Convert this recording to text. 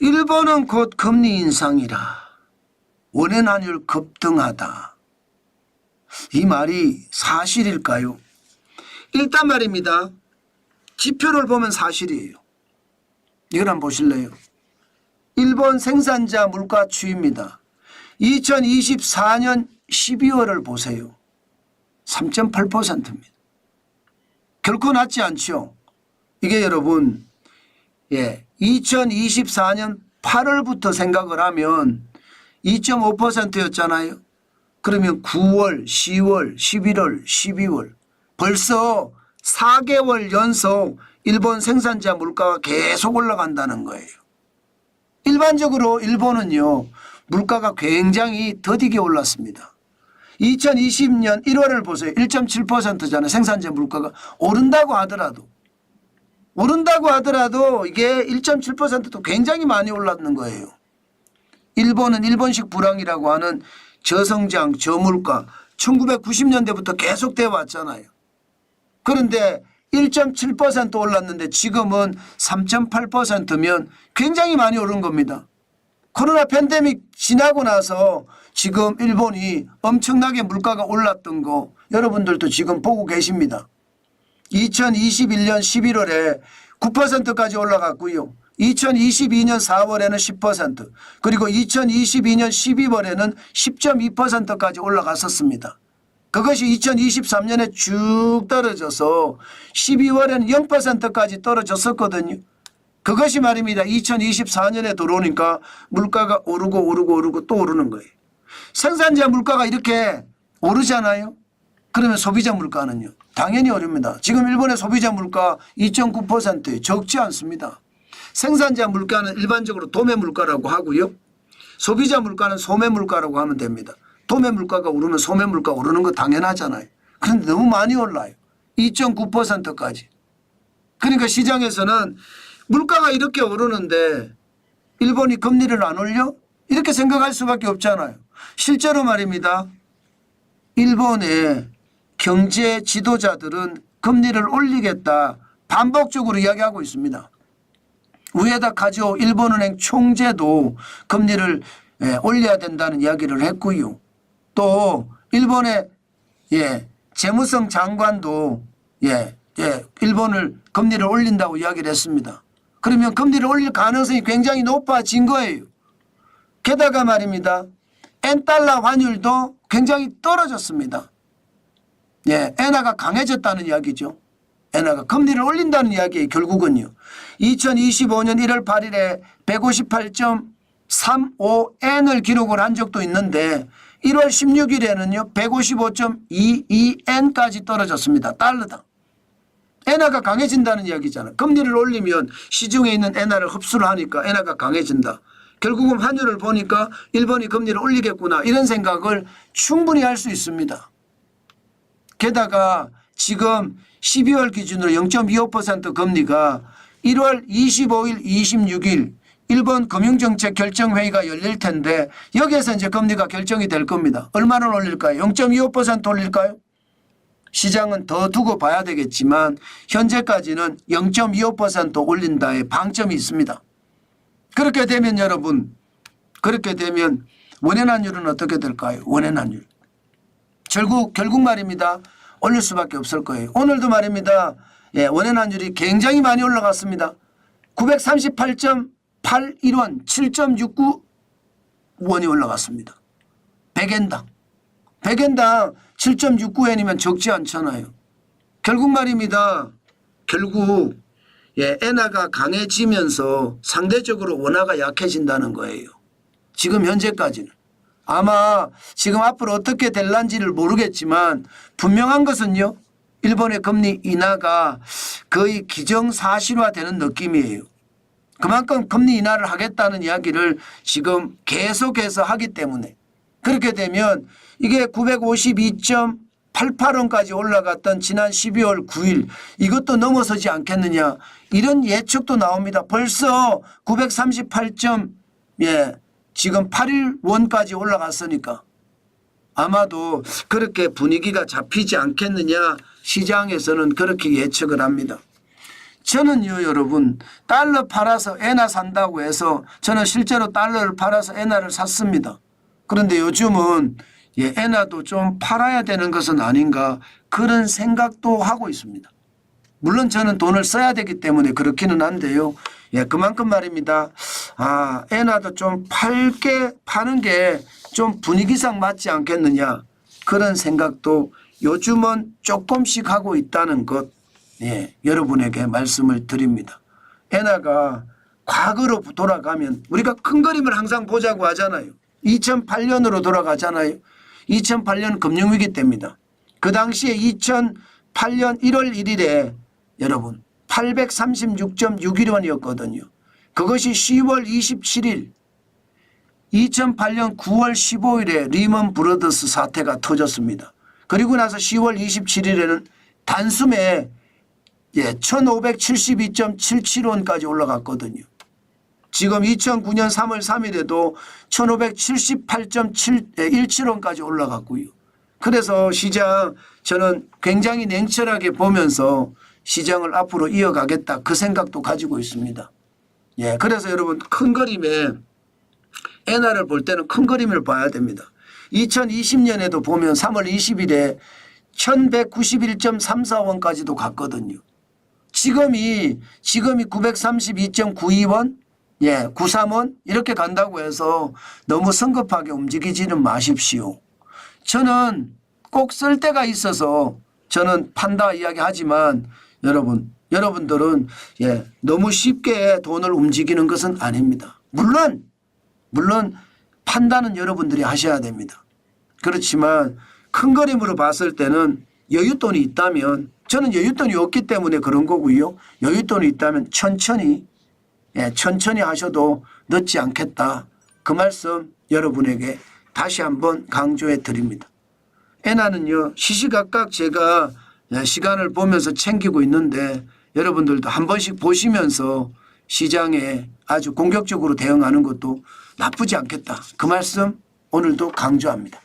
일본은 곧 금리 인상이라 원화환율 급등하다. 이 말이 사실일까요? 일단 말입니다. 지표를 보면 사실이에요. 이걸 한번 보실래요? 일본 생산자 물가 추이입니다. 2024년 12월을 보세요. 3.8%입니다. 결코 낮지 않죠. 이게 여러분 2024년 8월부터 생각을 하면 2.5%였잖아요. 그러면 9월, 10월, 11월, 12월 벌써 4개월 연속 일본 생산자 물가가 계속 올라간다는 거예요. 일반적으로 일본은요 물가가 굉장히 더디게 올랐습니다. 2020년 1월을 보세요. 1.7%잖아요. 생산자 물가가 오른다고 하더라도 이게 1.7%도 굉장히 많이 올랐는 거예요. 일본은 일본식 불황이라고 하는 저성장, 저물가 1990년대부터 계속되어 왔잖아요. 그런데 1.7% 올랐는데 지금은 3.8%면 굉장히 많이 오른 겁니다. 코로나 팬데믹 지나고 나서 지금 일본이 엄청나게 물가가 올랐던 거 여러분들도 지금 보고 계십니다. 2021년 11월에 9%까지 올라갔고요. 2022년 4월에는 10% 그리고 2022년 12월에는 10.2%까지 올라갔었습니다. 그것이 2023년에 쭉 떨어져서 12월에는 0%까지 떨어졌었거든요. 그것이 말입니다. 2024년에 들어오니까 물가가 오르고 또 오르는 거예요. 생산자 물가가 이렇게 오르잖아요. 그러면 소비자 물가는요. 당연히 오릅니다. 지금 일본의 소비자 물가 2.9%예요. 적지 않습니다. 생산자 물가는 일반적으로 도매 물가라고 하고요. 소비자 물가는 소매 물가라고 하면 됩니다. 도매 물가가 오르면 소매 물가 오르는 거 당연하잖아요. 그런데 너무 많이 올라요. 2.9%까지. 그러니까 시장에서는 물가가 이렇게 오르는데 일본이 금리를 안 올려? 이렇게 생각할 수밖에 없잖아요. 실제로 말입니다. 일본의 경제 지도자들은 금리를 올리겠다 반복적으로 이야기하고 있습니다. 우에다 카즈오 일본은행 총재도 금리를 올려야 된다는 이야기를 했고요. 또 일본의 재무성 장관도 일본을 금리를 올린다고 이야기를 했습니다. 그러면 금리를 올릴 가능성이 굉장히 높아진 거예요. 게다가 말입니다. 엔달러 환율도 굉장히 떨어졌습니다. 엔화가 강해졌다는 이야기죠. 엔화가 금리를 올린다는 이야기예요. 결국은요. 2025년 1월 8일에 158.35엔을 기록을 한 적도 있는데 1월 16일에는요. 155.22엔까지 떨어졌습니다. 달러당. 엔화가 강해진다는 이야기잖아요. 금리를 올리면 시중에 있는 엔화를 흡수를 하니까 엔화가 강해진다. 결국은 환율을 보니까 일본이 금리를 올리겠구나 이런 생각을 충분히 할 수 있습니다. 게다가 지금 12월 기준으로 0.25% 금리가 1월 25일, 26일 일본 금융정책 결정회의가 열릴 텐데 여기에서 이제 금리가 결정이 될 겁니다. 얼마나 올릴까요? 0.25% 올릴까요? 시장은 더 두고 봐야 되겠지만 현재까지는 0.25% 올린다의 방점이 있습니다. 그렇게 되면 여러분 원화환율은 어떻게 될까요? 원화환율. 결국 말입니다. 올릴 수밖에 없을 거예요. 오늘도 말입니다. 원화환율이 굉장히 많이 올라갔습니다. 938.81원 7.69원이 올라갔습니다. 100엔당 7.69엔이면 적지 않잖아요. 결국 말입니다. 엔화가 강해지면서 상대적으로 원화가 약해진다는 거예요. 지금 현재까지는. 아마 지금 앞으로 어떻게 될런지를 모르겠지만 분명한 것은요. 일본의 금리 인하가 거의 기정사실화되는 느낌이에요. 그만큼 금리 인하를 하겠다는 이야기를 지금 계속해서 하기 때문에 그렇게 되면 이게 952.88원까지 올라갔던 지난 12월 9일 이것도 넘어서지 않겠느냐 이런 예측도 나옵니다. 벌써 938점 지금 8일원까지 올라갔으니까 아마도 그렇게 분위기가 잡히지 않겠느냐 시장에서는 그렇게 예측을 합니다. 저는요 여러분 달러 팔아서 엔화 산다고 해서 저는 실제로 달러를 팔아서 엔화를 샀습니다. 그런데 요즘은 엔화도 좀 팔아야 되는 것은 아닌가 그런 생각도 하고 있습니다. 물론 저는 돈을 써야 되기 때문에 그렇기는 한데요. 그만큼 말입니다. 엔화도 좀 파는 게 좀 분위기상 맞지 않겠느냐 그런 생각도 요즘은 조금씩 하고 있다는 것 여러분에게 말씀을 드립니다. 엔화가 과거로 돌아가면 우리가 큰 그림을 항상 보자고 하잖아요. 2008년으로 돌아가잖아요. 2008년 금융위기 때입니다. 그 당시에 2008년 1월 1일에 여러분 836.61원이었거든요. 그것이 10월 27일 2008년 9월 15일에 리먼 브러더스 사태가 터졌습니다. 그리고 나서 10월 27일에는 단숨에 1572.77원까지 올라갔거든요. 지금 2009년 3월 3일에도 1578.17원까지 올라갔고요. 그래서 시장 저는 굉장히 냉철하게 보면서 시장을 앞으로 이어가겠다 그 생각도 가지고 있습니다. 그래서 여러분 큰 그림에 엔화를 볼 때는 큰 그림을 봐야 됩니다. 2020년에도 보면 3월 20일에 1191.34원까지도 갔거든요. 지금이 932.92원 93원 이렇게 간다고 해서 너무 성급하게 움직이지는 마십시오. 저는 꼭 쓸 때가 있어서 저는 판다 이야기하지만 여러분들은 너무 쉽게 돈을 움직이는 것은 아닙니다. 물론 판단은 여러분들이 하셔야 됩니다. 그렇지만 큰 그림으로 봤을 때는 여윳돈이 있다면 저는 여윳돈이 없기 때문에 그런 거고요. 여윳돈이 있다면 천천히 하셔도 늦지 않겠다. 그 말씀 여러분에게 다시 한번 강조해 드립니다. 엔화는요 시시각각 제가 시간을 보면서 챙기고 있는데 여러분들도 한 번씩 보시면서 시장에 아주 공격적으로 대응하는 것도 나쁘지 않겠다. 그 말씀 오늘도 강조합니다.